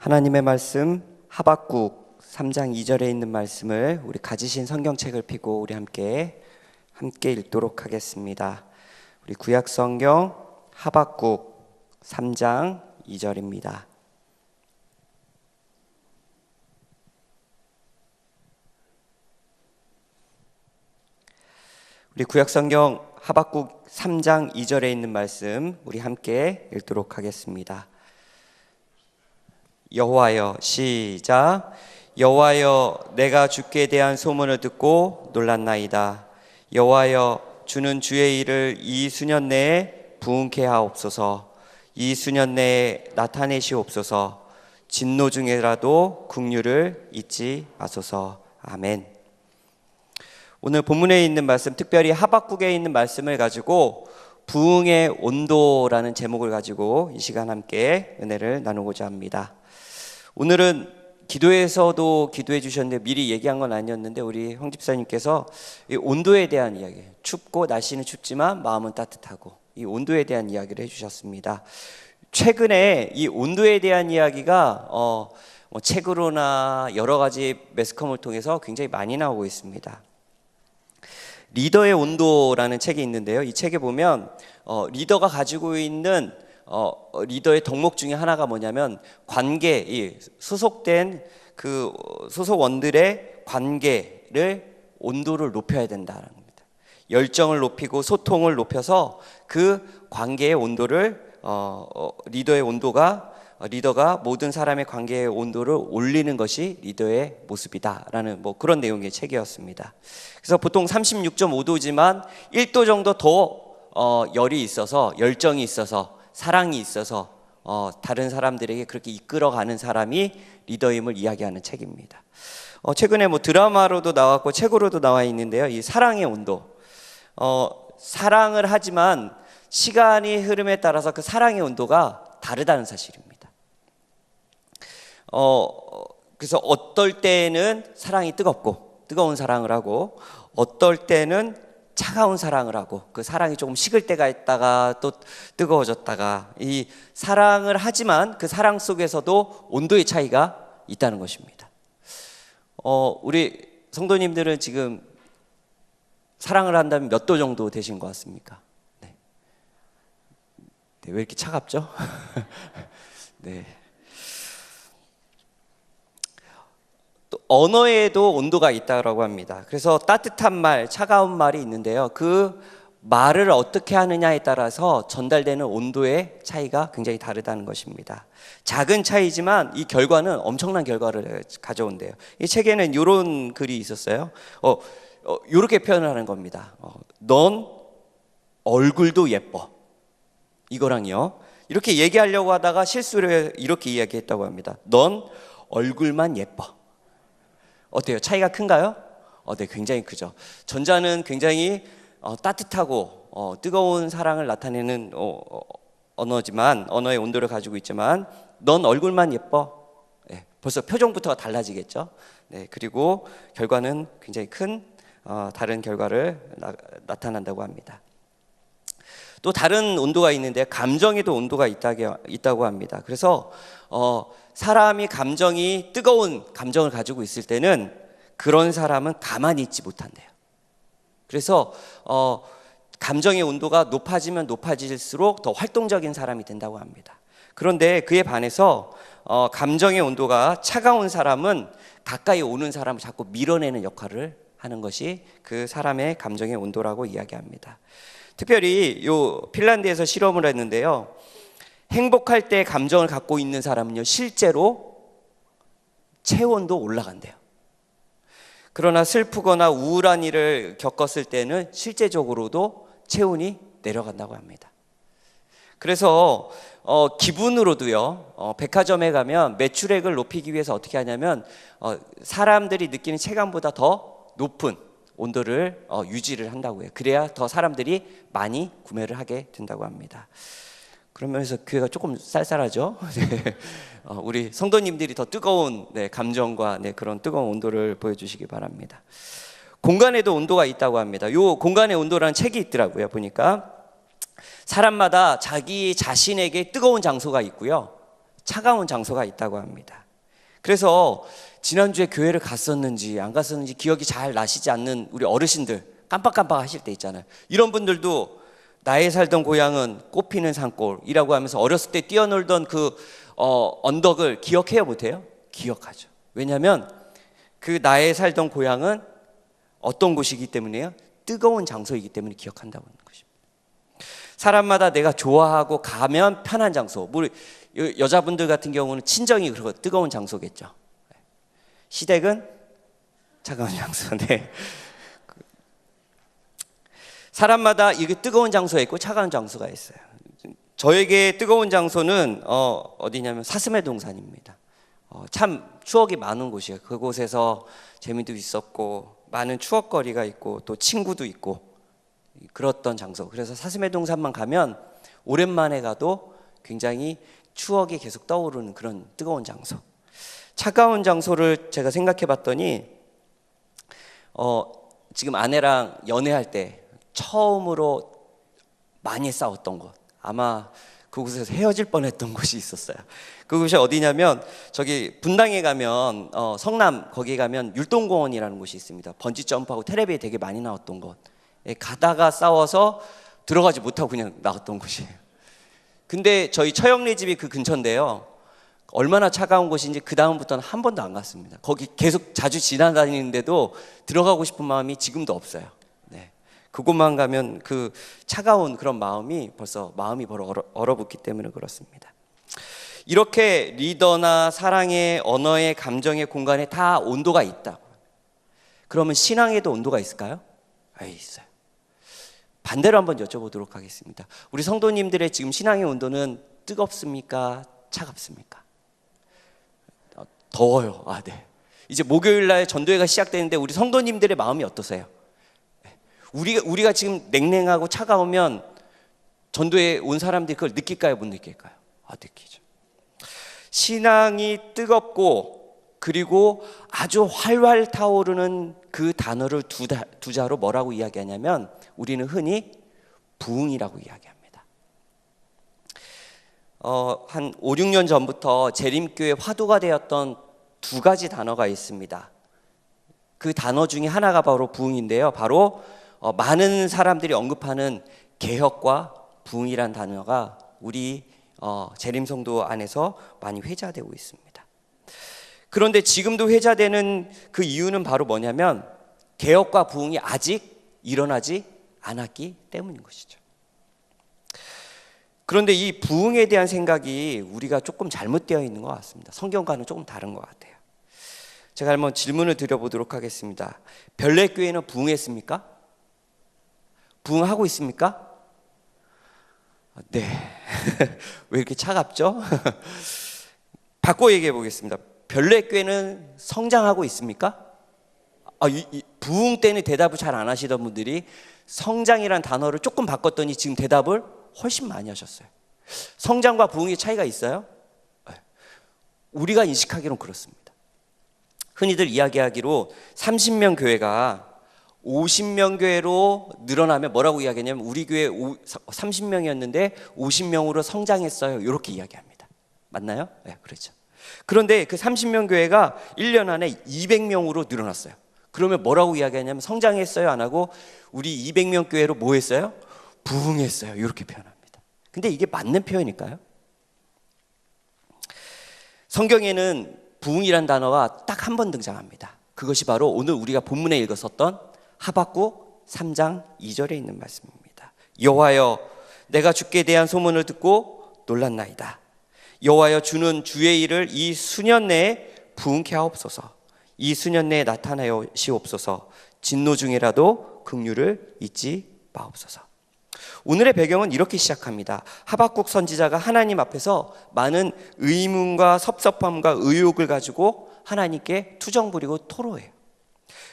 하나님의 말씀 하박국 3장 2절에 있는 말씀을 우리 가지신 성경책을 펴고 우리 함께 읽도록 하겠습니다. 우리 구약 성경 하박국 3장 2절입니다. 우리 구약 성경 하박국 3장 2절에 있는 말씀 우리 함께 읽도록 하겠습니다. 여호와여, 시작. 여호와여, 내가 주께 대한 소문을 듣고 놀랐나이다. 여호와여, 주는 주의 일을 이 수년 내에 부응케 하옵소서. 이 수년 내에 나타내시옵소서. 진노 중에라도 긍휼을 잊지 마소서. 아멘. 오늘 본문에 있는 말씀, 특별히 하박국에 있는 말씀을 가지고 부흥의 온도라는 제목을 가지고 이 시간 함께 은혜를 나누고자 합니다. 오늘은 기도에서도 기도해 주셨는데 미리 얘기한 건 아니었는데 우리 황 집사님께서 이 온도에 대한 이야기, 춥고 날씨는 춥지만 마음은 따뜻하고 이 온도에 대한 이야기를 해주셨습니다. 최근에 이 온도에 대한 이야기가 책으로나 여러 가지 매스컴을 통해서 굉장히 많이 나오고 있습니다. 리더의 온도라는 책이 있는데요. 이 책에 보면 리더가 가지고 있는 리더의 덕목 중에 하나가 뭐냐면 관계, 이 소속된 그 소속원들의 관계를 온도를 높여야 된다는 겁니다. 열정을 높이고 소통을 높여서 그 관계의 온도를 리더의 온도가 리더가 모든 사람의 관계의 온도를 올리는 것이 리더의 모습이다라는 그런 내용의 책이었습니다. 그래서 보통 36.5도지만 1도 정도 더 열이 있어서 열정이 있어서 사랑이 있어서 다른 사람들에게 그렇게 이끌어가는 사람이 리더임을 이야기하는 책입니다. 최근에 드라마로도 나왔고 책으로도 나와 있는데요. 이 사랑의 온도, 사랑을 하지만 시간이 흐름에 따라서 그 사랑의 온도가 다르다는 사실입니다. 그래서 어떨 때는 사랑이 뜨거운 사랑을 하고 어떨 때는 차가운 사랑을 하고 그 사랑이 조금 식을 때가 있다가 또 뜨거워졌다가 이 사랑을 하지만 그 사랑 속에서도 온도의 차이가 있다는 것입니다. 우리 성도님들은 지금 사랑을 한다면 몇 도 정도 되신 것 같습니까? 네. 네, 왜 이렇게 차갑죠? 네. 또 언어에도 온도가 있다고 합니다. 그래서 따뜻한 말, 차가운 말이 있는데요. 그 말을 어떻게 하느냐에 따라서 전달되는 온도의 차이가 굉장히 다르다는 것입니다. 작은 차이지만 이 결과는 엄청난 결과를 가져온대요. 이 책에는 이런 글이 있었어요. 이렇게 표현을 하는 겁니다. 넌 얼굴도 예뻐. 이거랑요. 이렇게 얘기하려고 하다가 실수를 이렇게 이야기했다고 합니다. 넌 얼굴만 예뻐. 어때요? 차이가 큰가요? 네, 굉장히 크죠. 전자는 굉장히 따뜻하고 뜨거운 사랑을 나타내는 언어지만 언어의 온도를 가지고 있지만 넌 얼굴만 예뻐. 네, 벌써 표정부터가 달라지겠죠. 네, 그리고 결과는 굉장히 큰 다른 결과를 나타난다고 합니다. 또 다른 온도가 있는데 감정에도 온도가 있다고 합니다. 그래서 사람이 감정이 뜨거운 감정을 가지고 있을 때는 그런 사람은 가만히 있지 못한대요. 그래서 감정의 온도가 높아지면 높아질수록 더 활동적인 사람이 된다고 합니다. 그런데 그에 반해서 감정의 온도가 차가운 사람은 가까이 오는 사람을 자꾸 밀어내는 역할을 하는 것이 그 사람의 감정의 온도라고 이야기합니다. 특별히 핀란드에서 실험을 했는데요. 행복할 때 감정을 갖고 있는 사람은요, 실제로 체온도 올라간대요. 그러나 슬프거나 우울한 일을 겪었을 때는 실제적으로도 체온이 내려간다고 합니다. 그래서 기분으로도요, 백화점에 가면 매출액을 높이기 위해서 어떻게 하냐면 사람들이 느끼는 체감보다 더 높은 온도를 유지를 한다고 해요. 그래야 더 사람들이 많이 구매를 하게 된다고 합니다. 그러면서 교회가 조금 쌀쌀하죠. 네. 우리 성도님들이 더 뜨거운 감정과 그런 뜨거운 온도를 보여주시기 바랍니다. 공간에도 온도가 있다고 합니다. 요 공간의 온도라는 책이 있더라고요. 보니까 사람마다 자기 자신에게 뜨거운 장소가 있고요, 차가운 장소가 있다고 합니다. 그래서 지난주에 교회를 갔었는지 안 갔었는지 기억이 잘 나시지 않는 우리 어르신들, 깜빡깜빡 하실 때 있잖아요. 이런 분들도 나의 살던 고향은 꽃피는 산골이라고 하면서 어렸을 때 뛰어놀던 그 언덕을 기억해요, 못해요? 기억하죠. 왜냐하면 그 나의 살던 고향은 어떤 곳이기 때문에요? 뜨거운 장소이기 때문에 기억한다고 하는 것입니다. 사람마다 내가 좋아하고 가면 편한 장소, 우리 여자분들 같은 경우는 친정이 그렇고 뜨거운 장소겠죠. 시댁은 차가운 장소. 네. 사람마다 이게 뜨거운 장소가 있고 차가운 장소가 있어요. 저에게 뜨거운 장소는 어디냐면 사슴의 동산입니다. 참 추억이 많은 곳이에요. 그곳에서 재미도 있었고 많은 추억거리가 있고 또 친구도 있고 그랬던 장소. 그래서 사슴의 동산만 가면 오랜만에 가도 굉장히 추억이 계속 떠오르는 그런 뜨거운 장소. 차가운 장소를 제가 생각해 봤더니 지금 아내랑 연애할 때 처음으로 많이 싸웠던 곳, 아마 그곳에서 헤어질 뻔했던 곳이 있었어요. 그곳이 어디냐면 저기 분당에 가면 성남 거기 가면 율동공원이라는 곳이 있습니다. 번지 점프하고 텔레비에 되게 많이 나왔던 곳. 가다가 싸워서 들어가지 못하고 그냥 나왔던 곳이에요. 근데 저희 처형네 집이 그 근처인데요, 얼마나 차가운 곳인지 그 다음부터는 한 번도 안 갔습니다. 거기 계속 자주 지나다니는데도 들어가고 싶은 마음이 지금도 없어요. 네. 그곳만 가면 그 차가운 그런 마음이 벌써 얼어붙기 때문에 그렇습니다. 이렇게 리더나 사랑의, 언어의, 감정의 공간에 다 온도가 있다. 그러면 신앙에도 온도가 있을까요? 있어요. 반대로 한번 여쭤보도록 하겠습니다. 우리 성도님들의 지금 신앙의 온도는 뜨겁습니까? 차갑습니까? 더워요. 네. 이제 목요일 날 전도회가 시작되는데 우리 성도님들의 마음이 어떠세요? 우리가 지금 냉랭하고 차가우면 전도에 온 사람들이 그걸 느낄까요? 못 느낄까요? 느끼죠. 신앙이 뜨겁고 그리고 아주 활활 타오르는 그 단어를 두 자로 뭐라고 이야기하냐면 우리는 흔히 부흥이라고 이야기합니다. 한 5, 6년 전부터 재림교회 화두가 되었던 두 가지 단어가 있습니다. 그 단어 중에 하나가 바로 부흥인데요. 바로 많은 사람들이 언급하는 개혁과 부흥이란 단어가 우리 재림성도 안에서 많이 회자되고 있습니다. 그런데 지금도 회자되는 그 이유는 바로 뭐냐면 개혁과 부흥이 아직 일어나지 않았기 때문인 것이죠. 그런데 이 부흥에 대한 생각이 우리가 조금 잘못되어 있는 것 같습니다. 성경과는 조금 다른 것 같아요. 제가 한번 질문을 드려보도록 하겠습니다. 별내교회는 부흥했습니까? 부흥하고 있습니까? 네. 왜 이렇게 차갑죠? 바꿔 얘기해 보겠습니다. 별내교회는 성장하고 있습니까? 부흥 때는 대답을 잘 안 하시던 분들이 성장이란 단어를 조금 바꿨더니 지금 대답을 훨씬 많이 하셨어요. 성장과 부흥의 차이가 있어요? 우리가 인식하기로는 그렇습니다. 흔히들 이야기하기로 30명 교회가 50명 교회로 늘어나면 뭐라고 이야기하냐면 우리 교회 30명이었는데 50명으로 성장했어요. 이렇게 이야기합니다. 맞나요? 네, 그렇죠. 그런데 그 30명 교회가 1년 안에 200명으로 늘어났어요. 그러면 뭐라고 이야기하냐면 성장했어요? 안 하고 우리 200명 교회로 뭐 했어요? 부흥했어요. 이렇게 표현합니다. 근데 이게 맞는 표현일까요? 성경에는 부흥이란 단어가 딱 한 번 등장합니다. 그것이 바로 오늘 우리가 본문에 읽었었던 하박국 3장 2절에 있는 말씀입니다. 여호와여, 내가 주께 대한 소문을 듣고 놀랐나이다. 여호와여, 주는 주의 일을 이 수년 내에 부흥케 하옵소서. 이 수년 내에 나타나시옵소서. 진노 중이라도 긍휼을 잊지 마옵소서. 오늘의 배경은 이렇게 시작합니다. 하박국 선지자가 하나님 앞에서 많은 의문과 섭섭함과 의혹을 가지고 하나님께 투정 부리고 토로해요.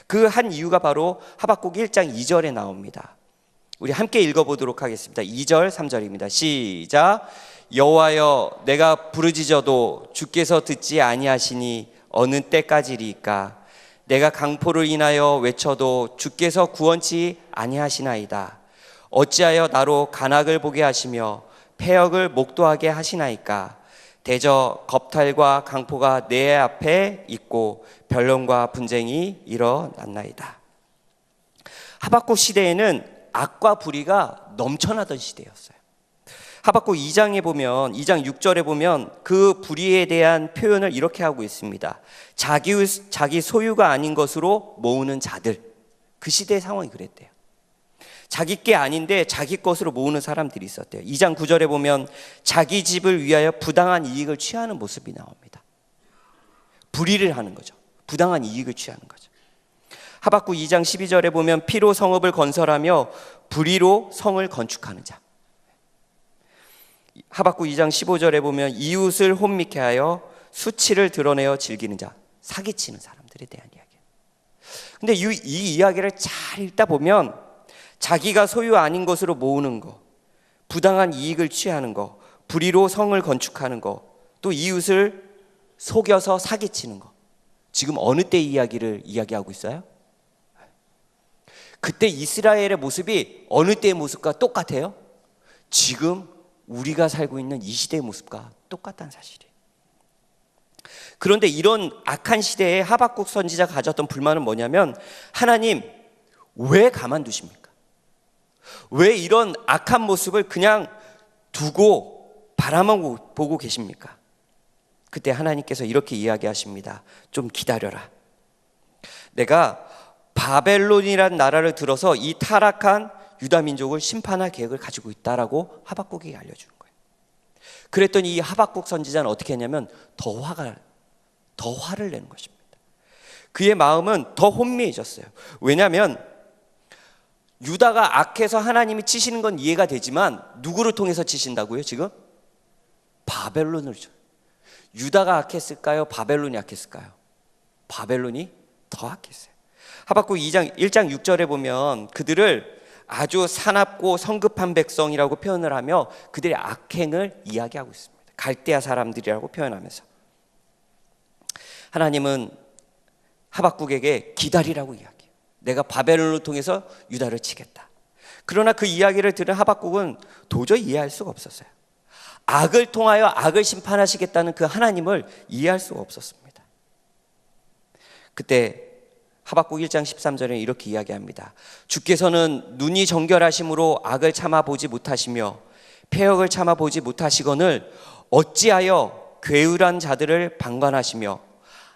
그 한 이유가 바로 하박국 1장 2절에 나옵니다. 우리 함께 읽어보도록 하겠습니다. 2절 3절입니다. 시작. 여호와여, 내가 부르짖어도 주께서 듣지 아니하시니 어느 때까지리까? 내가 강포를 인하여 외쳐도 주께서 구원치 아니하시나이다. 어찌하여 나로 간악을 보게 하시며 패역을 목도하게 하시나이까? 대저 겁탈과 강포가 내 앞에 있고 변론과 분쟁이 일어났나이다. 하박국 시대에는 악과 불의가 넘쳐나던 시대였어요. 하박국 2장에 보면 2장 6절에 보면 그 불의에 대한 표현을 이렇게 하고 있습니다. 자기 소유가 아닌 것으로 모으는 자들. 그 시대의 상황이 그랬대요. 자기 게 아닌데 자기 것으로 모으는 사람들이 있었대요. 2장 9절에 보면 자기 집을 위하여 부당한 이익을 취하는 모습이 나옵니다. 불의를 하는 거죠. 부당한 이익을 취하는 거죠. 하박국 2장 12절에 보면 피로 성읍을 건설하며 불의로 성을 건축하는 자. 하박국 2장 15절에 보면 이웃을 혼미케 하여 수치를 드러내어 즐기는 자, 사기치는 사람들에 대한 이야기예요. 근데 이 이야기를 잘 읽다 보면 자기가 소유 아닌 것으로 모으는 거, 부당한 이익을 취하는 거, 불의로 성을 건축하는 거, 또 이웃을 속여서 사기치는 거. 지금 어느 때 이야기를 이야기하고 있어요? 그때 이스라엘의 모습이 어느 때의 모습과 똑같아요? 지금 우리가 살고 있는 이 시대의 모습과 똑같다는 사실이에요. 그런데 이런 악한 시대에 하박국 선지자가 가졌던 불만은 뭐냐면, 하나님 왜 가만두십니까? 왜 이런 악한 모습을 그냥 두고 바라만 보고 계십니까? 그때 하나님께서 이렇게 이야기하십니다. 좀 기다려라. 내가 바벨론이라는 나라를 들어서 이 타락한 유다 민족을 심판할 계획을 가지고 있다라고 하박국에게 알려주는 거예요. 그랬더니 이 하박국 선지자는 어떻게 했냐면 더 화를 내는 것입니다. 그의 마음은 더 혼미해졌어요. 왜냐하면 유다가 악해서 하나님이 치시는 건 이해가 되지만 누구를 통해서 치신다고요? 지금 바벨론을. 유다가 악했을까요? 바벨론이 악했을까요? 바벨론이 더 악했어요. 하박국 1장 6절에 보면 그들을 아주 사납고 성급한 백성이라고 표현을 하며 그들의 악행을 이야기하고 있습니다. 갈대아 사람들이라고 표현하면서 하나님은 하박국에게 기다리라고 이야기해요. 내가 바벨론을 통해서 유다를 치겠다. 그러나 그 이야기를 들은 하박국은 도저히 이해할 수가 없었어요. 악을 통하여 악을 심판하시겠다는 그 하나님을 이해할 수가 없었습니다. 그때 하박국 1장 13절에 이렇게 이야기합니다. 주께서는 눈이 정결하심으로 악을 참아보지 못하시며 패역을 참아보지 못하시거늘 어찌하여 괴울한 자들을 방관하시며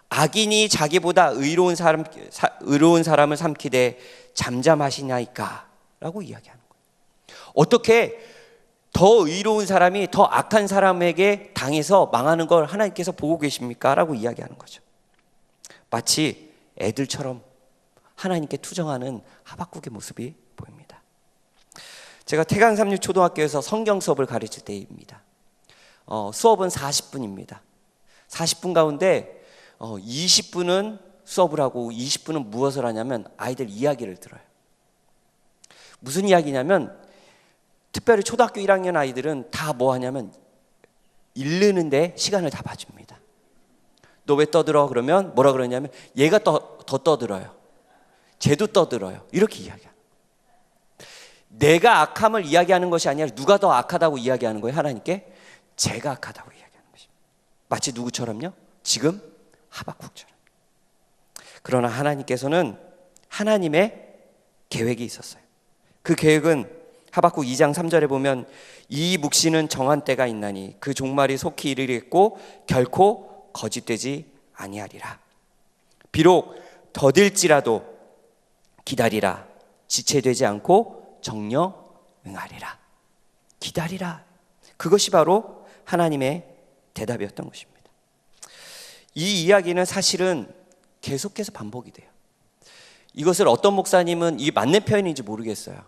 악인이 자기보다 의로운 사람을 삼키되 잠잠하시나이까? 라고 이야기하는 거예요. 어떻게 더 의로운 사람이 더 악한 사람에게 당해서 망하는 걸 하나님께서 보고 계십니까? 라고 이야기하는 거죠. 마치 애들처럼 하나님께 투정하는 하박국의 모습이 보입니다. 제가 태강삼육 초등학교에서 성경 수업을 가르칠 때입니다. 수업은 40분입니다. 40분 가운데 20분은 수업을 하고 20분은 무엇을 하냐면 아이들 이야기를 들어요. 무슨 이야기냐면 특별히 초등학교 1학년 아이들은 다 뭐 하냐면 읽는데 시간을 다 봐줍니다. 너 왜 떠들어? 그러면 뭐라 그러냐면 얘가 더 떠들어요. 쟤도 떠들어요. 이렇게 이야기해요. 내가 악함을 이야기하는 것이 아니라 누가 더 악하다고 이야기하는 거예요? 하나님께 제가 악하다고 이야기하는 것입니다. 마치 누구처럼요? 지금 하박국처럼. 그러나 하나님께서는 하나님의 계획이 있었어요. 그 계획은 하박국 2장 3절에 보면 이 묵시는 정한 때가 있나니 그 종말이 속히 이르겠고 결코 거짓되지 아니하리라. 비록 더딜지라도 기다리라. 지체되지 않고 정령 응하리라. 기다리라. 그것이 바로 하나님의 대답이었던 것입니다. 이 이야기는 사실은 계속해서 반복이 돼요. 이것을 어떤 목사님은 이 맞는 표현인지 모르겠어요.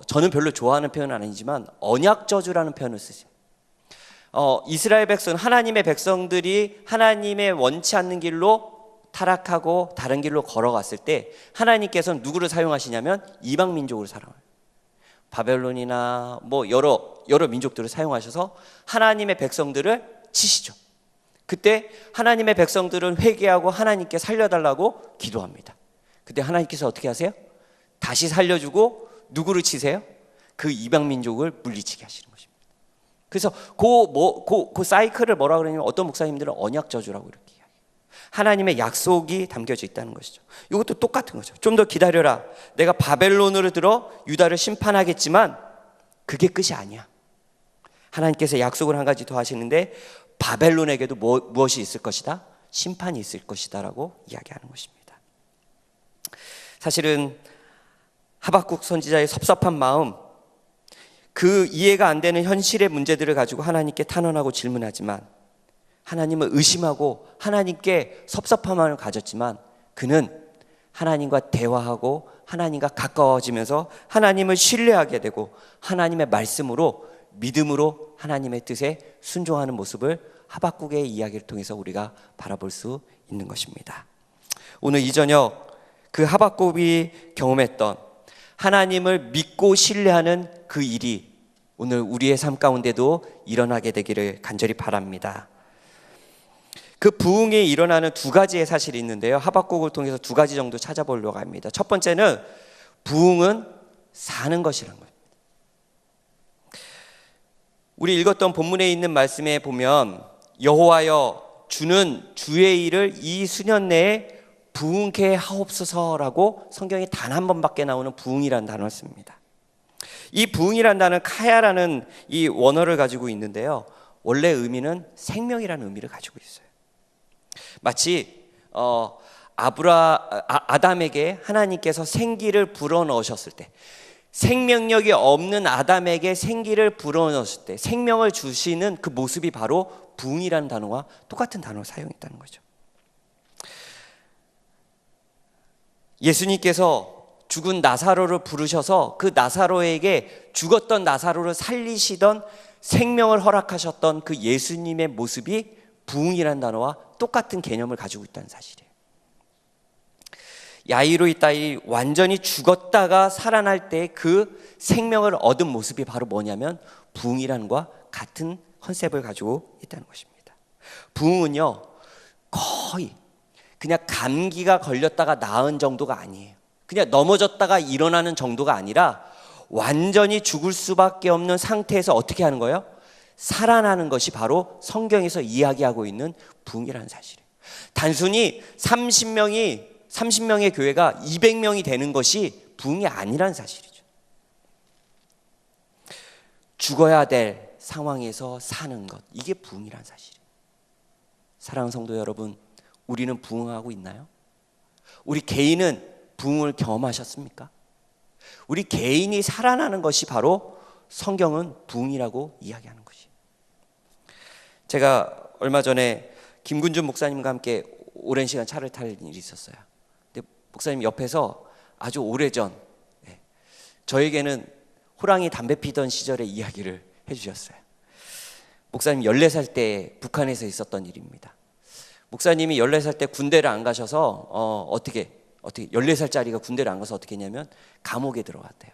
저는 별로 좋아하는 표현은 아니지만 언약 저주라는 표현을 쓰죠. 이스라엘 백성, 하나님의 백성들이 하나님의 원치 않는 길로 타락하고 다른 길로 걸어갔을 때 하나님께서는 누구를 사용하시냐면 이방 민족을 사용해요. 바벨론이나 뭐 여러 민족들을 사용하셔서 하나님의 백성들을 치시죠. 그때 하나님의 백성들은 회개하고 하나님께 살려달라고 기도합니다. 그때 하나님께서 어떻게 하세요? 다시 살려주고 누구를 치세요? 그 이방 민족을 물리치게 하시는 것입니다. 그래서 그 사이클을 뭐라 그러냐면 어떤 목사님들은 언약 저주라고 이렇게 이야기해요. 하나님의 약속이 담겨져 있다는 것이죠. 이것도 똑같은 거죠. 좀 더 기다려라. 내가 바벨론으로 들어 유다를 심판하겠지만 그게 끝이 아니야. 하나님께서 약속을 한 가지 더 하시는데 바벨론에게도 무엇이 있을 것이다? 심판이 있을 것이다 라고 이야기하는 것입니다. 사실은 하박국 선지자의 섭섭한 마음, 그 이해가 안 되는 현실의 문제들을 가지고 하나님께 탄원하고 질문하지만 하나님을 의심하고 하나님께 섭섭함을 가졌지만 그는 하나님과 대화하고 하나님과 가까워지면서 하나님을 신뢰하게 되고 하나님의 말씀으로 믿음으로 하나님의 뜻에 순종하는 모습을 하박국의 이야기를 통해서 우리가 바라볼 수 있는 것입니다. 오늘 이 저녁 그 하박국이 경험했던 하나님을 믿고 신뢰하는 그 일이 오늘 우리의 삶 가운데도 일어나게 되기를 간절히 바랍니다. 그 부흥이 일어나는 두 가지의 사실이 있는데요. 하박국을 통해서 두 가지 정도 찾아보려고 합니다. 첫 번째는 부흥은 사는 것이라는 겁니다. 우리 읽었던 본문에 있는 말씀에 보면 여호와여 주는 주의 일을 이 수년 내에 부흥케 하옵소서라고 성경에 단 한 번밖에 나오는 부흥이라는 단어를 씁니다. 이 부흥이라는 단어는 카야라는 이 원어를 가지고 있는데요. 원래 의미는 생명이라는 의미를 가지고 있어요. 마치 아담에게 하나님께서 생기를 불어넣으셨을 때, 생명력이 없는 아담에게 생기를 불어넣으실 때 생명을 주시는 그 모습이 바로 부흥이라는 단어와 똑같은 단어를 사용했다는 거죠. 예수님께서 죽은 나사로를 부르셔서 그 나사로에게 죽었던 나사로를 살리시던 생명을 허락하셨던 그 예수님의 모습이 부흥이라는 단어와 똑같은 개념을 가지고 있다는 사실이에요. 야이로의 딸이 완전히 죽었다가 살아날 때 그 생명을 얻은 모습이 바로 뭐냐면 부흥이라는 것과 같은 컨셉을 가지고 있다는 것입니다. 부흥은요 거의 그냥 감기가 걸렸다가 나은 정도가 아니에요. 그냥 넘어졌다가 일어나는 정도가 아니라 완전히 죽을 수밖에 없는 상태에서 어떻게 하는 거예요? 살아나는 것이 바로 성경에서 이야기하고 있는 부흥이라는 사실이에요. 단순히 30명의 교회가 200명이 되는 것이 부흥이 아니라는 사실이죠. 죽어야 될 상황에서 사는 것, 이게 부흥이라는 사실이에요. 사랑하는 성도 여러분, 우리는 부흥하고 있나요? 우리 개인은 부흥을 경험하셨습니까? 우리 개인이 살아나는 것이 바로 성경은 부흥이라고 이야기하는 것이에요. 제가 얼마 전에 김군준 목사님과 함께 오랜 시간 차를 탈 일이 있었어요. 근데 목사님 옆에서 아주 오래전 저에게는 호랑이 담배 피던 시절의 이야기를 해주셨어요. 목사님 14살 때 북한에서 있었던 일입니다. 목사님이 14살 때 군대를 안 가셔서 어떻게 14살짜리가 군대를 안 가서 어떻게 했냐면 감옥에 들어갔대요.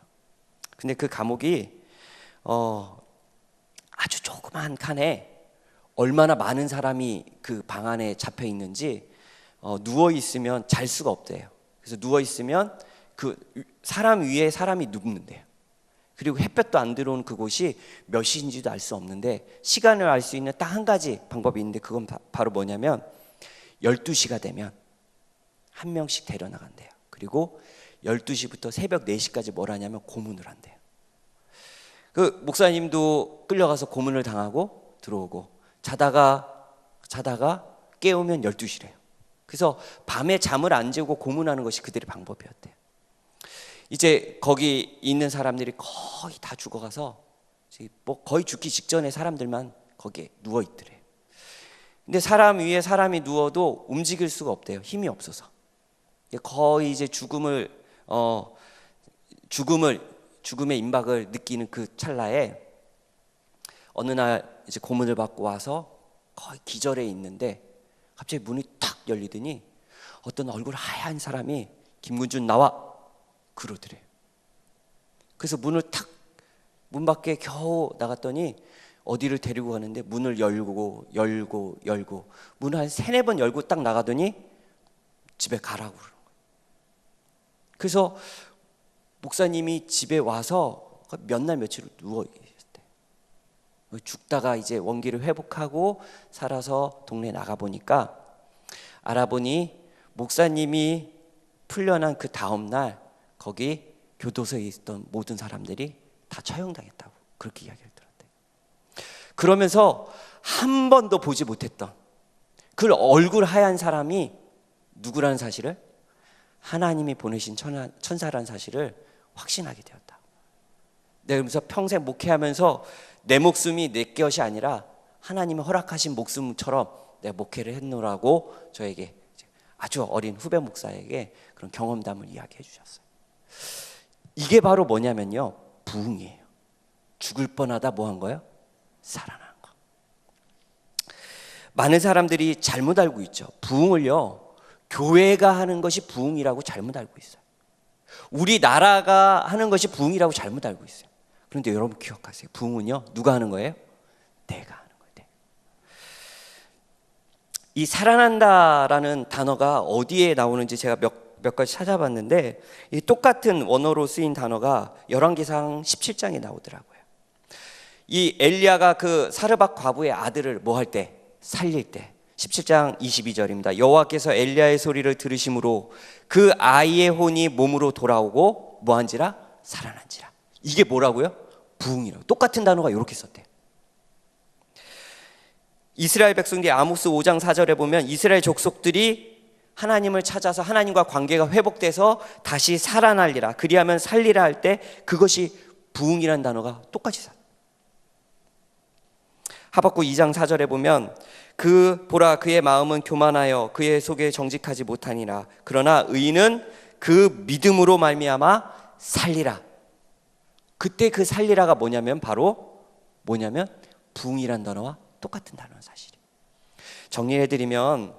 근데 그 감옥이 아주 조그만 칸에 얼마나 많은 사람이 그 방 안에 잡혀 있는지 누워 있으면 잘 수가 없대요. 그래서 누워 있으면 그 사람 위에 사람이 눕는데요. 그리고 햇볕도 안 들어오는 그곳이 몇 시인지도 알 수 없는데 시간을 알 수 있는 딱 한 가지 방법이 있는데 그건 바로 뭐냐면 12시가 되면 한 명씩 데려나간대요. 그리고 12시부터 새벽 4시까지 뭘 하냐면 고문을 한대요. 그 목사님도 끌려가서 고문을 당하고 들어오고 자다가 깨우면 12시래요. 그래서 밤에 잠을 안 재고 고문하는 것이 그들의 방법이었대요. 이제 거기 있는 사람들이 거의 다 죽어가서 뭐 거의 죽기 직전에 사람들만 거기에 누워 있더래요. 근데 사람 위에 사람이 누워도 움직일 수가 없대요. 힘이 없어서. 거의 이제 죽음의 임박을 느끼는 그 찰나에 어느 날 이제 고문을 받고 와서 거의 기절해 있는데 갑자기 문이 탁 열리더니 어떤 얼굴 하얀 사람이 김군준 나와 그러더래요. 그래서 문 밖에 겨우 나갔더니 어디를 데리고 가는데 문을 열고 문을 한 3-4번 열고 딱 나가더니 집에 가라고 그러는 거예요. 그래서 목사님이 집에 와서 몇 날 며칠 누워 계셨대요. 죽다가 이제 원기를 회복하고 살아서 동네에 나가 보니까 알아보니 목사님이 풀려난 그 다음 날 거기 교도소에 있던 모든 사람들이 다 처형당했다고 그렇게 이야기를 들었대요. 그러면서 한 번도 보지 못했던 그 얼굴 하얀 사람이 누구라는 사실을, 하나님이 보내신 천사라는 사실을 확신하게 되었다. 내가 그러면서 평생 목회하면서 내 목숨이 내 것이 아니라 하나님이 허락하신 목숨처럼 내가 목회를 했노라고 저에게 아주 어린 후배 목사에게 그런 경험담을 이야기해 주셨어요. 이게 바로 뭐냐면요, 부흥이에요. 죽을 뻔하다 뭐 한 거예요? 살아난 거. 많은 사람들이 잘못 알고 있죠. 부흥을요, 교회가 하는 것이 부흥이라고 잘못 알고 있어요. 우리나라가 하는 것이 부흥이라고 잘못 알고 있어요. 그런데 여러분 기억하세요. 부흥은요, 누가 하는 거예요? 내가 하는 거예요. 내가. 이 살아난다라는 단어가 어디에 나오는지 제가 몇 가지 찾아봤는데, 이 똑같은 원어로 쓰인 단어가 열왕기상 17장에 나오더라고요. 이 엘리야가 그 사르밧 과부의 아들을 뭐 할 때? 살릴 때. 17장 22절입니다. 여호와께서 엘리야의 소리를 들으심으로 그 아이의 혼이 몸으로 돌아오고 뭐한지라? 살아난지라. 이게 뭐라고요? 부흥이라고. 똑같은 단어가 이렇게 썼대요. 이스라엘 백성들이 아모스 5장 4절에 보면 이스라엘 족속들이 하나님을 찾아서 하나님과 관계가 회복돼서 다시 살아날리라, 그리하면 살리라 할 때 그것이 부흥이라는 단어가 똑같이 써. 하박국 2장 4절에 보면 보라 그의 마음은 교만하여 그의 속에 정직하지 못하니라, 그러나 의인은 그 믿음으로 말미암아 살리라. 그때 그 살리라가 뭐냐면 바로 뭐냐면 부흥이란 단어와 똑같은 단어는 사실이에요. 정리해드리면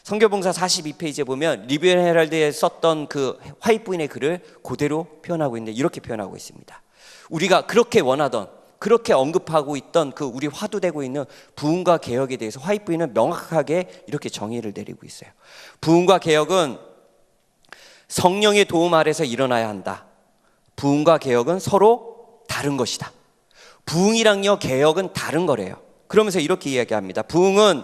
성교봉사 42페이지에 보면 리뷰 헤럴드에 썼던 그 화이트부인의 글을 그대로 표현하고 있는데 이렇게 표현하고 있습니다. 우리가 그렇게 원하던, 그렇게 언급하고 있던 그 우리 화두되고 있는 부흥과 개혁에 대해서 화이트부인은 명확하게 이렇게 정의를 내리고 있어요. 부흥과 개혁은 성령의 도움 아래서 일어나야 한다. 부흥과 개혁은 서로 다른 것이다. 부흥이랑요 개혁은 다른 거래요. 그러면서 이렇게 이야기합니다. 부흥은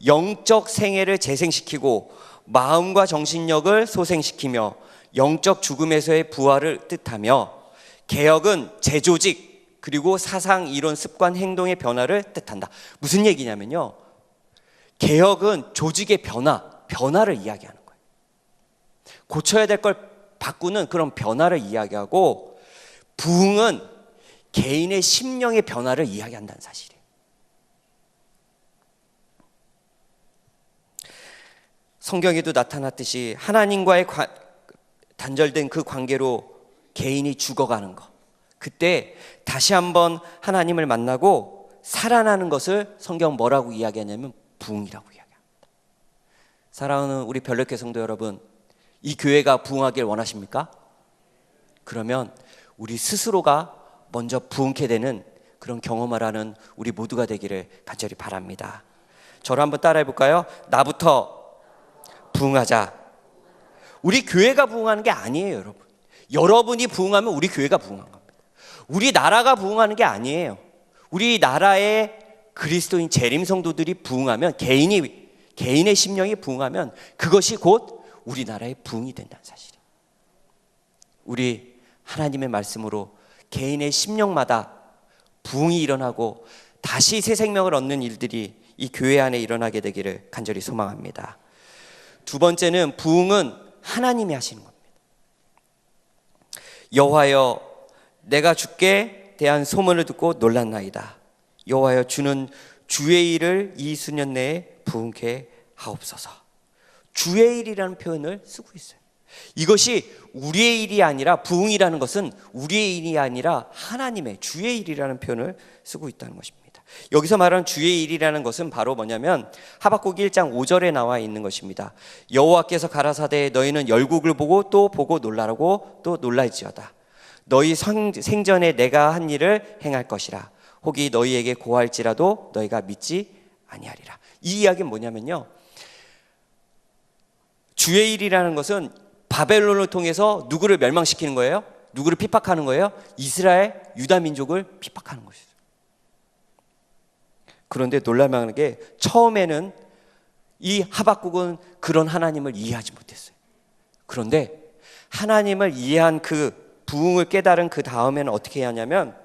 영적 생애를 재생시키고 마음과 정신력을 소생시키며 영적 죽음에서의 부활을 뜻하며, 개혁은 재조직 그리고 사상, 이론, 습관, 행동의 변화를 뜻한다. 무슨 얘기냐면요, 개혁은 조직의 변화를 이야기하는 거예요. 고쳐야 될 걸 바꾸는 그런 변화를 이야기하고, 부흥은 개인의 심령의 변화를 이야기한다는 사실이에요. 성경에도 나타났듯이 하나님과의 단절된 그 관계로 개인이 죽어가는 것, 그때 다시 한번 하나님을 만나고 살아나는 것을 성경 뭐라고 이야기하냐면 부흥이라고 이야기합니다. 사랑하는 우리 별력교 성도 여러분, 이 교회가 부흥하길 원하십니까? 그러면 우리 스스로가 먼저 부흥케 되는 그런 경험을 하는 우리 모두가 되기를 간절히 바랍니다. 저를 한번 따라해 볼까요? 나부터 부흥하자. 우리 교회가 부흥하는 게 아니에요, 여러분. 여러분이 부흥하면 우리 교회가 부흥한 겁니다. 우리 나라가 부흥하는 게 아니에요. 우리 나라의 그리스도인 재림 성도들이 부흥하면, 개인의 심령이 부흥하면 그것이 곧 우리나라의 부흥이 된다는 사실이에요. 우리 하나님의 말씀으로 개인의 심령마다 부흥이 일어나고 다시 새 생명을 얻는 일들이 이 교회 안에 일어나게 되기를 간절히 소망합니다. 두 번째는 부흥은 하나님이 하시는 겁니다. 여호와여 내가 주께 대한 소문을 듣고 놀랐나이다. 여호와여 주는 주의 일을 이 수년 내에 부흥케 하옵소서. 주의 일이라는 표현을 쓰고 있어요. 이것이 우리의 일이 아니라, 부흥이라는 것은 우리의 일이 아니라 하나님의, 주의 일이라는 표현을 쓰고 있다는 것입니다. 여기서 말하는 주의 일이라는 것은 바로 뭐냐면 하박국 1장 5절에 나와 있는 것입니다. 여호와께서 가라사대 너희는 열국을 보고 또 보고 놀라라고 또 놀랄지어다. 너희 생전에 내가 한 일을 행할 것이라. 혹이 너희에게 고할지라도 너희가 믿지 아니하리라. 이 이야기는 뭐냐면요, 주의 일이라는 것은 바벨론을 통해서 누구를 멸망시키는 거예요? 누구를 핍박하는 거예요? 이스라엘, 유다 민족을 핍박하는 것이죠. 그런데 놀랄만한 게 처음에는 이 하박국은 그런 하나님을 이해하지 못했어요. 그런데 하나님을 이해한 그 부흥을 깨달은 그 다음에는 어떻게 해야 하냐면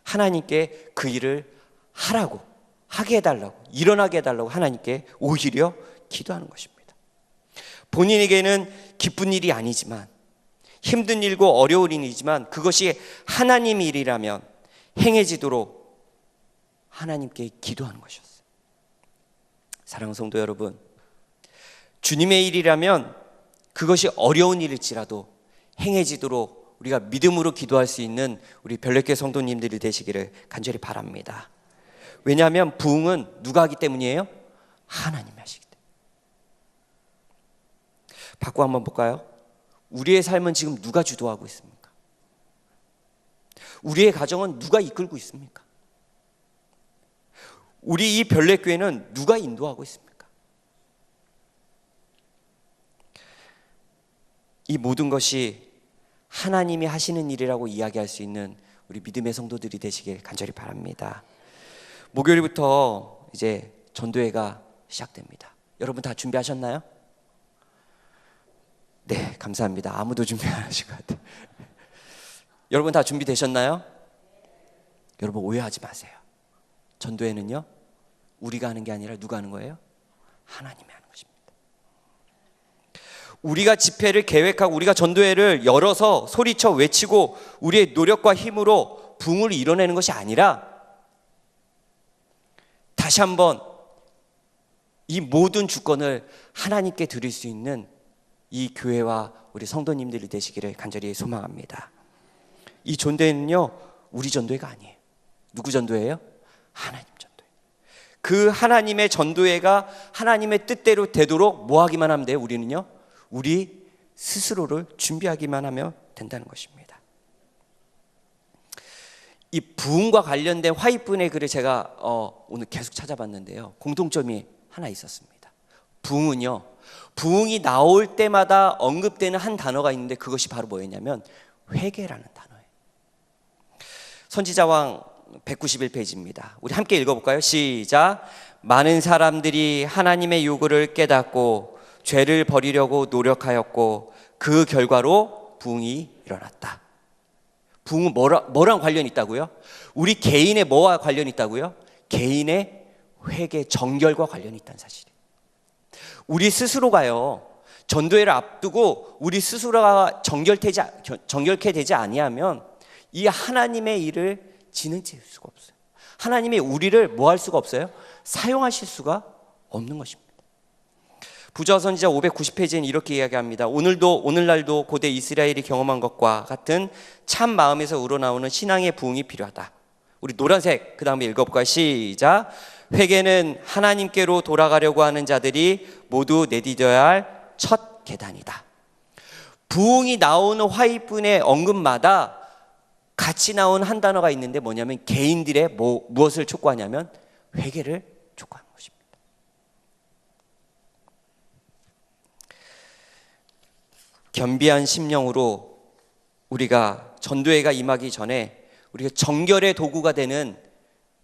하나님께 그 일을 하라고, 하게 해달라고, 일어나게 해달라고 하나님께 오히려 기도하는 것입니다. 본인에게는 기쁜 일이 아니지만, 힘든 일고 어려운 일이지만 그것이 하나님 일이라면 행해지도록 하나님께 기도하는 것이었어요. 사랑하는 성도 여러분, 주님의 일이라면 그것이 어려운 일일지라도 행해지도록 우리가 믿음으로 기도할 수 있는 우리 별내교회 성도님들이 되시기를 간절히 바랍니다. 왜냐하면 부흥은 누가 하기 때문이에요? 하나님이 하시기 때문에. 바꿔 한번 볼까요? 우리의 삶은 지금 누가 주도하고 있습니까? 우리의 가정은 누가 이끌고 있습니까? 우리 이 별내교회는 누가 인도하고 있습니까? 이 모든 것이 하나님이 하시는 일이라고 이야기할 수 있는 우리 믿음의 성도들이 되시길 간절히 바랍니다. 목요일부터 이제 전도회가 시작됩니다. 여러분 다 준비하셨나요? 네, 감사합니다. 아무도 준비 안 하신 것 같아요. 여러분 다 준비되셨나요? 여러분 오해하지 마세요. 전도회는요, 우리가 하는 게 아니라 누가 하는 거예요? 하나님이 하는 것입니다. 우리가 집회를 계획하고 우리가 전도회를 열어서 소리쳐 외치고 우리의 노력과 힘으로 부흥을 이뤄내는 것이 아니라, 다시 한번 이 모든 주권을 하나님께 드릴 수 있는 이 교회와 우리 성도님들이 되시기를 간절히 소망합니다. 이 전도회는요, 우리 전도회가 아니에요. 누구 전도회예요? 하나님 전도회. 그 하나님의 전도회가 하나님의 뜻대로 되도록 뭐 하기만 하면 돼요? 우리는요, 우리 스스로를 준비하기만 하면 된다는 것입니다. 이 부흥과 관련된 화이트분의 글을 제가 오늘 계속 찾아봤는데요, 공통점이 하나 있었습니다. 부흥은요, 부흥이 나올 때마다 언급되는 한 단어가 있는데 그것이 바로 뭐였냐면 회개라는 단어예요. 선지자왕 191페이지입니다. 우리 함께 읽어볼까요? 시작. 많은 사람들이 하나님의 요구를 깨닫고 죄를 버리려고 노력하였고 그 결과로 부흥이 일어났다. 부흥은 뭐랑 관련이 있다고요? 우리 개인의 뭐와 관련이 있다고요? 개인의 회개, 정결과 관련이 있다는 사실이에요. 우리 스스로가요, 전도회를 앞두고 우리 스스로가 정결케 되지 아니하면 이 하나님의 일을 진행할 수가 없어요. 하나님이 우리를 뭐 할 수가 없어요? 사용하실 수가 없는 것입니다. 부저 선지자 590페이지는 이렇게 이야기합니다. 오늘날도 고대 이스라엘이 경험한 것과 같은 참 마음에서 우러나오는 신앙의 부흥이 필요하다. 우리 노란색 그 다음에 읽어볼까요? 시작. 회개는 하나님께로 돌아가려고 하는 자들이 모두 내디뎌야 할 첫 계단이다. 부흥이 나오는 화이트분의 언급마다 같이 나온 한 단어가 있는데 뭐냐면 개인들의 무엇을 촉구하냐면 회개를 촉구하는 것입니다. 겸비한 심령으로 우리가 전도회가 임하기 전에 우리가 정결의 도구가 되는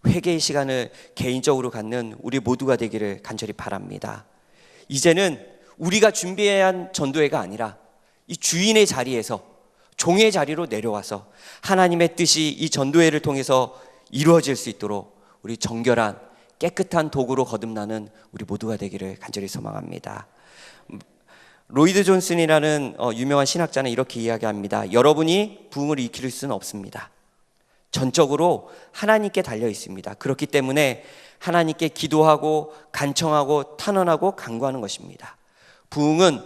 회개의 시간을 개인적으로 갖는 우리 모두가 되기를 간절히 바랍니다. 이제는 우리가 준비해야 한 전도회가 아니라 이 주인의 자리에서 종의 자리로 내려와서 하나님의 뜻이 이 전도회를 통해서 이루어질 수 있도록 우리 정결한 깨끗한 도구로 거듭나는 우리 모두가 되기를 간절히 소망합니다. 로이드 존슨이라는 유명한 신학자는 이렇게 이야기합니다. 여러분이 부흥을 익힐 수는 없습니다. 전적으로 하나님께 달려 있습니다. 그렇기 때문에 하나님께 기도하고 간청하고 탄원하고 간구하는 것입니다. 부흥은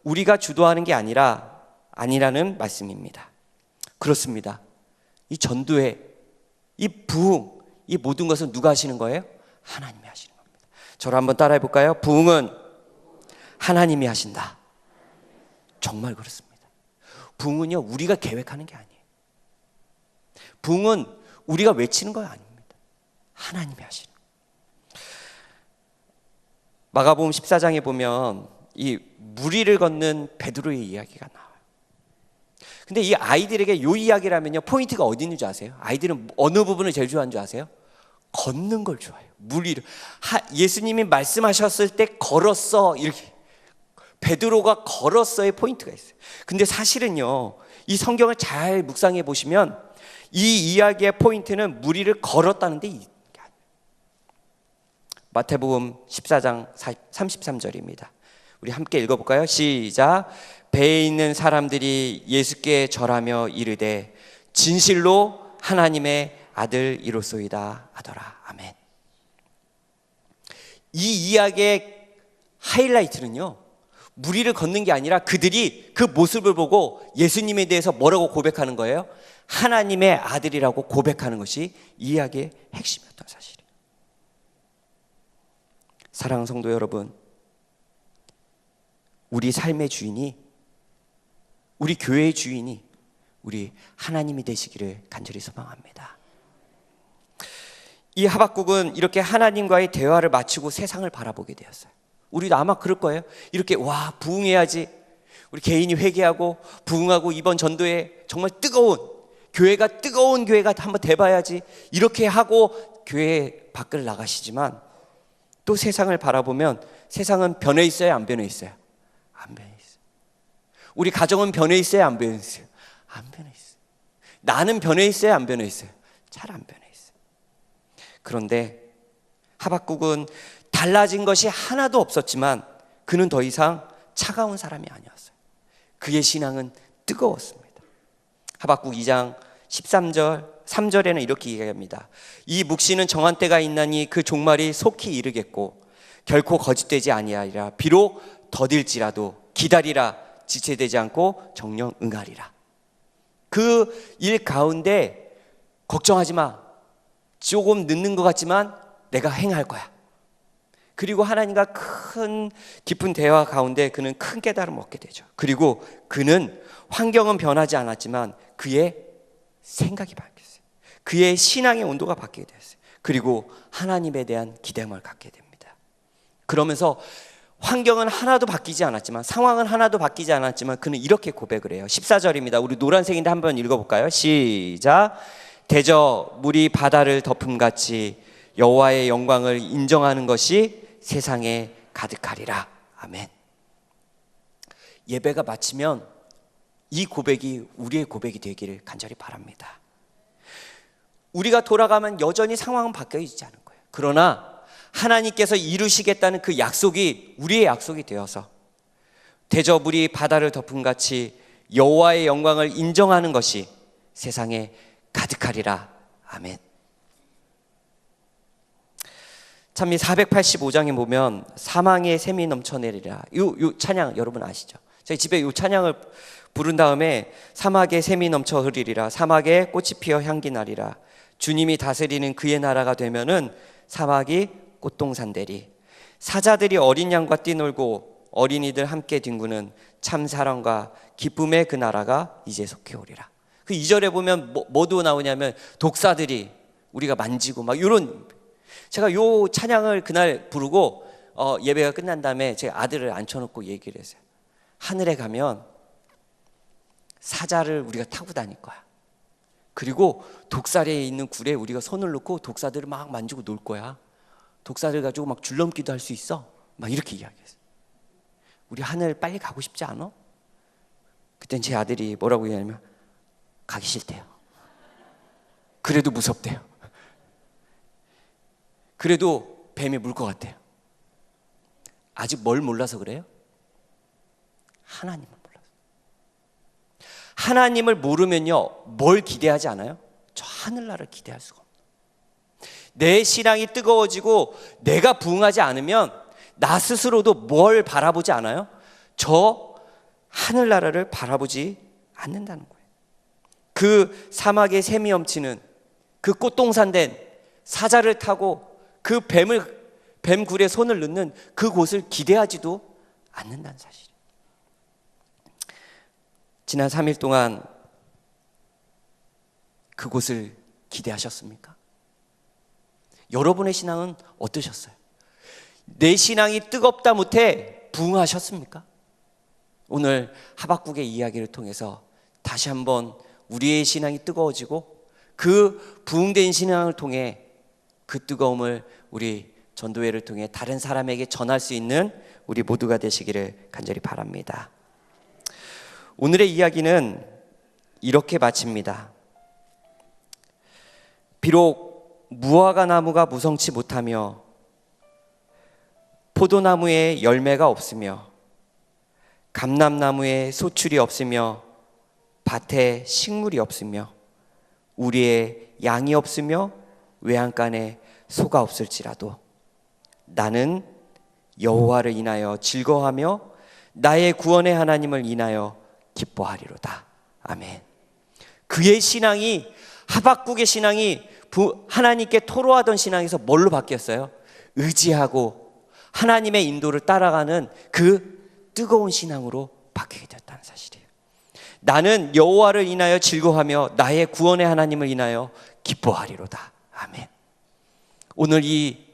우리가 주도하는 게 아니라는 말씀입니다. 그렇습니다. 이 전도회, 이 부흥, 이 모든 것은 누가 하시는 거예요? 하나님이 하시는 겁니다. 저를 한번 따라해 볼까요? 부흥은 하나님이 하신다. 정말 그렇습니다. 부흥은요, 우리가 계획하는 게 아니에요. 부흥은 우리가 외치는 거 아닙니다. 하나님이 하시는 거예요. 마가복음 14장에 보면 이 무리를 걷는 베드로의 이야기가 나와요. 근데 이 아이들에게 이 이야기라면요, 포인트가 어디 있는 줄 아세요? 아이들은 어느 부분을 제일 좋아하는 줄 아세요? 걷는 걸 좋아해요. 물 위를. 예수님이 말씀하셨을 때 걸었어, 이렇게 베드로가 걸었어의 포인트가 있어요. 근데 사실은요, 이 성경을 잘 묵상해 보시면 이 이야기의 포인트는 물 위를 걸었다는 데 있어요. 마태복음 14장 33절입니다. 우리 함께 읽어볼까요? 시작. 배에 있는 사람들이 예수께 절하며 이르되 진실로 하나님의 아들이로소이다 하더라. 아멘. 이 이야기의 하이라이트는요, 물 위를 걷는 게 아니라 그들이 그 모습을 보고 예수님에 대해서 뭐라고 고백하는 거예요? 하나님의 아들이라고 고백하는 것이 이 이야기의 핵심이었던 사실이에요. 사랑하는 성도 여러분, 우리 삶의 주인이, 우리 교회의 주인이 우리 하나님이 되시기를 간절히 소망합니다. 이 하박국은 이렇게 하나님과의 대화를 마치고 세상을 바라보게 되었어요. 우리도 아마 그럴 거예요. 이렇게 와, 부흥해야지. 우리 개인이 회개하고 부흥하고 이번 전도에 정말 뜨거운 교회가 한번 돼봐야지. 이렇게 하고 교회 밖을 나가시지만 또 세상을 바라보면 세상은 변해 있어요, 안 변해 있어요? 안 변해 있어요. 우리 가정은 변해 있어요, 안 변해 있어요? 안 변해 있어요. 나는 변해 있어요, 안 변해 있어요? 잘 안 변해 있어요. 그런데 하박국은 달라진 것이 하나도 없었지만 그는 더 이상 차가운 사람이 아니었어요. 그의 신앙은 뜨거웠습니다. 하박국 2장 13절 3절에는 이렇게 얘기합니다. 이 묵시는 정한 때가 있나니 그 종말이 속히 이르겠고 결코 거짓되지 아니하리라. 비록 더딜지라도 기다리라. 지체되지 않고 정령 응하리라. 그 일 가운데 걱정하지 마. 조금 늦는 것 같지만 내가 행할 거야. 그리고 하나님과 큰 깊은 대화 가운데 그는 큰 깨달음을 얻게 되죠. 그리고 그는 환경은 변하지 않았지만 그의 생각이 바뀌었어요. 그의 신앙의 온도가 바뀌게 되었어요. 그리고 하나님에 대한 기대감을 갖게 됩니다. 그러면서 환경은 하나도 바뀌지 않았지만, 상황은 하나도 바뀌지 않았지만 그는 이렇게 고백을 해요. 14절입니다. 우리 노란색인데 한번 읽어볼까요? 시작. 대저 물이 바다를 덮음같이 여호와의 영광을 인정하는 것이 세상에 가득하리라. 아멘. 예배가 마치면 이 고백이 우리의 고백이 되기를 간절히 바랍니다. 우리가 돌아가면 여전히 상황은 바뀌어 있지 않을 거예요. 그러나 하나님께서 이루시겠다는 그 약속이 우리의 약속이 되어서 대저 물이 바다를 덮음같이 여호와의 영광을 인정하는 것이 세상에 가득하리라. 아멘. 참미 485장에 보면 사망의 샘이 넘쳐내리라. 요 찬양 여러분 아시죠? 저희 집에 요 찬양을 부른 다음에 사막에 샘이 넘쳐 흐르리라. 사막에 꽃이 피어 향기 나리라. 주님이 다스리는 그의 나라가 되면은 사막이 꽃동산되리. 사자들이 어린 양과 뛰놀고 어린이들 함께 뒹구는 참 사랑과 기쁨의 그 나라가 이제 속해 오리라. 그 2절에 보면 뭐도 나오냐면 독사들이 우리가 만지고 막 이런. 제가 요 찬양을 그날 부르고 예배가 끝난 다음에 제 아들을 앉혀놓고 얘기를 했어요. 하늘에 가면 사자를 우리가 타고 다닐 거야. 그리고 독사리에 있는 굴에 우리가 손을 넣고 독사들을 막 만지고 놀 거야. 독사들 가지고 막 줄넘기도 할 수 있어. 막 이렇게 이야기했어요. 우리 하늘 빨리 가고 싶지 않아? 그땐 제 아들이 뭐라고 얘기하냐면 가기 싫대요. 그래도 무섭대요. 그래도 뱀이 물 것 같대요. 아직 뭘 몰라서 그래요? 하나님을 몰라서. 하나님을 모르면요, 뭘 기대하지 않아요? 저 하늘나라를 기대할 수가 없어요. 내 신앙이 뜨거워지고 내가 부응하지 않으면 나 스스로도 뭘 바라보지 않아요? 저 하늘나라를 바라보지 않는다는 거예요. 그 사막에 샘이 넘치는 그 꽃동산된 사자를 타고 그 뱀굴에 손을 넣는 그곳을 기대하지도 않는다는 사실이에요. 지난 3일 동안 그곳을 기대하셨습니까? 여러분의 신앙은 어떠셨어요? 내 신앙이 뜨겁다 못해 부응하셨습니까? 오늘 하박국의 이야기를 통해서 다시 한번 우리의 신앙이 뜨거워지고 그 부응된 신앙을 통해 그 뜨거움을 우리 전도회를 통해 다른 사람에게 전할 수 있는 우리 모두가 되시기를 간절히 바랍니다. 오늘의 이야기는 이렇게 마칩니다. 비록 무화과 나무가 무성치 못하며 포도나무에 열매가 없으며 감람나무에 소출이 없으며 밭에 식물이 없으며 우리의 양이 없으며 외양간에 소가 없을지라도 나는 여호와를 인하여 즐거워하며 나의 구원의 하나님을 인하여 기뻐하리로다. 아멘. 그의 신앙이, 하박국의 신앙이 하나님께 토로하던 신앙에서 뭘로 바뀌었어요? 의지하고 하나님의 인도를 따라가는 그 뜨거운 신앙으로 바뀌게 되었다는 사실이에요. 나는 여호와를 인하여 즐거워하며 나의 구원의 하나님을 인하여 기뻐하리로다. 아멘. 오늘 이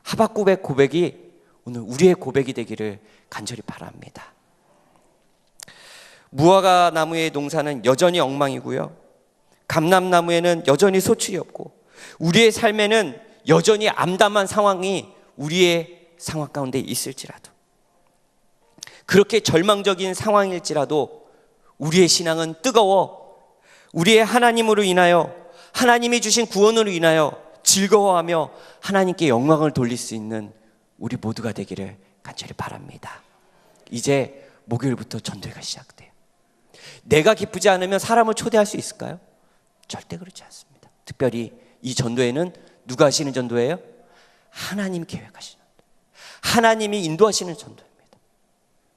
하박국의 고백이 오늘 우리의 고백이 되기를 간절히 바랍니다. 무화과 나무의 농사는 여전히 엉망이고요, 감람나무에는 여전히 소출이 없고 우리의 삶에는 여전히 암담한 상황이 우리의 상황 가운데 있을지라도, 그렇게 절망적인 상황일지라도 우리의 신앙은 뜨거워 우리의 하나님으로 인하여, 하나님이 주신 구원으로 인하여 즐거워하며 하나님께 영광을 돌릴 수 있는 우리 모두가 되기를 간절히 바랍니다. 이제 목요일부터 전도회가 시작돼요. 내가 기쁘지 않으면 사람을 초대할 수 있을까요? 절대 그렇지 않습니다. 특별히 이 전도회는 누가 하시는 전도회예요? 하나님 계획하시는, 하나님이 인도하시는 전도회입니다.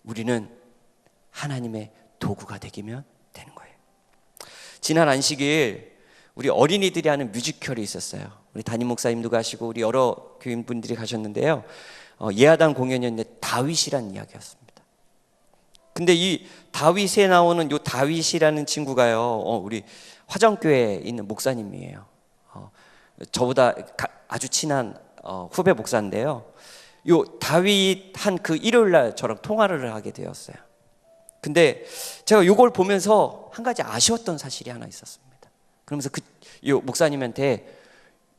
우리는 하나님의 도구가 되기면 되는 거예요. 지난 안식일 우리 어린이들이 하는 뮤지컬이 있었어요. 우리 담임 목사님도 가시고 우리 여러 교인분들이 가셨는데요, 예하단 공연이었는데 다윗이라는 이야기였습니다. 근데 이 다윗에 나오는 요 다윗이라는 친구가요, 우리 화정교회에 있는 목사님이에요. 저보다 아주 친한 후배 목사인데요, 요 다윗 한 그 일요일날 저랑 통화를 하게 되었어요. 근데 제가 요걸 보면서 한 가지 아쉬웠던 사실이 하나 있었습니다. 그러면서 요 목사님한테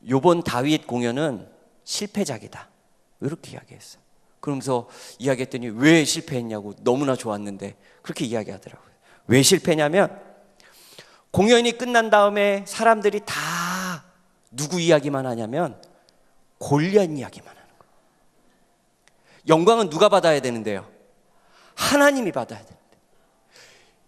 요번 다윗 공연은 실패작이다 이렇게 이야기했어요. 그러면서 이야기했더니 왜 실패했냐고, 너무나 좋았는데 그렇게 이야기하더라고요. 왜 실패냐면 공연이 끝난 다음에 사람들이 다 누구 이야기만 하냐면 골리앗 이야기만 하는 거예요. 영광은 누가 받아야 되는데요? 하나님이 받아야 되는데,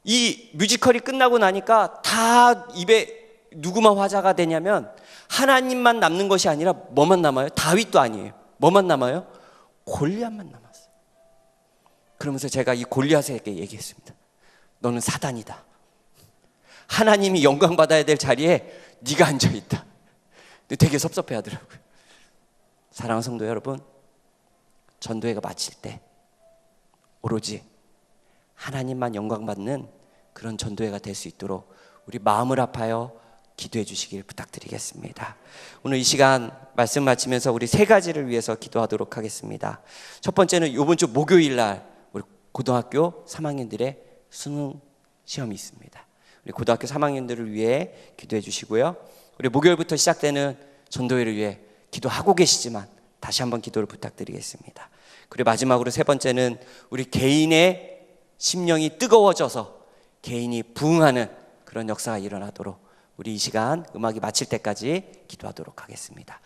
이 뮤지컬이 끝나고 나니까 다 입에 누구만 화자가 되냐면 하나님만 남는 것이 아니라 뭐만 남아요? 다윗도 아니에요. 뭐만 남아요? 골리앗만 남았어요. 그러면서 제가 이 골리앗에게 얘기했습니다. 너는 사단이다. 하나님이 영광 받아야 될 자리에 네가 앉아있다. 되게 섭섭해하더라고요. 사랑하는 성도 여러분, 전도회가 마칠 때 오로지 하나님만 영광 받는 그런 전도회가 될 수 있도록 우리 마음을 아파요 기도해 주시길 부탁드리겠습니다. 오늘 이 시간 말씀 마치면서 우리 세 가지를 위해서 기도하도록 하겠습니다. 첫 번째는 이번 주 목요일 날 우리 고등학교 3학년들의 수능 시험이 있습니다. 우리 고등학교 3학년들을 위해 기도해 주시고요, 우리 목요일부터 시작되는 전도회를 위해 기도하고 계시지만 다시 한번 기도를 부탁드리겠습니다. 그리고 마지막으로 세 번째는 우리 개인의 심령이 뜨거워져서 개인이 부응하는 그런 역사가 일어나도록 우리 이 시간 음악이 마칠 때까지 기도하도록 하겠습니다.